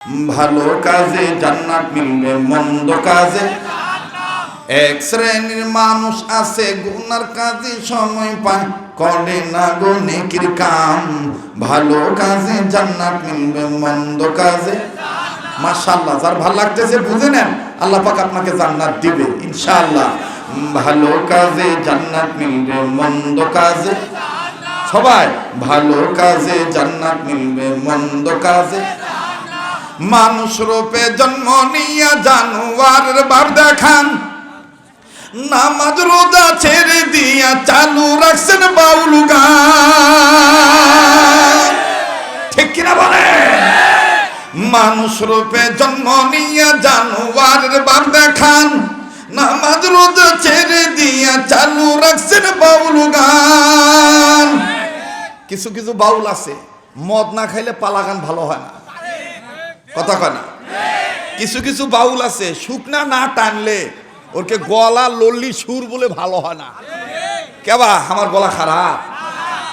ভালো কাজে জান্নাত মিলবে, মন্দ কাজে। এক শ্রেণীর মানুষ আছে গুনার কাজে সময় পায়, করে না গো নেকির কাম। ভালো কাজে জান্নাত মিলবে, মন্দ কাজে। মাশাআল্লাহ, যার ভালো লাগতেছে বুঝে নেন, আল্লাহ পাক আপনাকে জান্নাত দিবে ইনশাআল্লাহ। ভালো কাজে জান্নাত মিলবে, মন্দ কাজে। সবাই ভালো কাজে জান্নাত মিলবে, মন্দ কাজে। মানুষ রূপে জন্ম নিয়া জানোয়ারের ভাব দেখান, নামাজ রোজা ছেড়ে দিয়া চালু রাখছেন বাউল গান। ঠিক কিনা বলে? মানুষ রূপে জন্ম নিয়া জানোয়ারের ভাব দেখান, নামাজ রোজা ছেড়ে দিয়া চালু রাখছেন বাউল গান। কিছু কিছু বাউল আছে মদ না খাইলে পালা গান ভালো হয় না, কথা কয় না। কিছু কিছু বাউল আছে শুকনা না টানলে ওকে গলা লল্লি সুর বলে ভালো হয় না। কেবা আমার গলা খারাপ,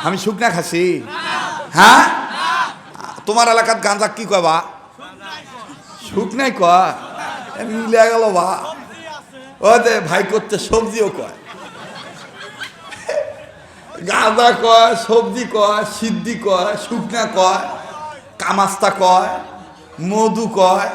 আমি শুকনা খাসি? হ্যাঁ, তোমার এলাকার গাঁজা কি কয় বা? শুকনাই কয়, মিলে গেল বা। ও দে ভাই করতে সবজিও কয়, গাঁজা কয়, সবজি কয়, সিদ্ধি কয়, শুকনা কয়, কামাস্তা কয়, মধু কয়।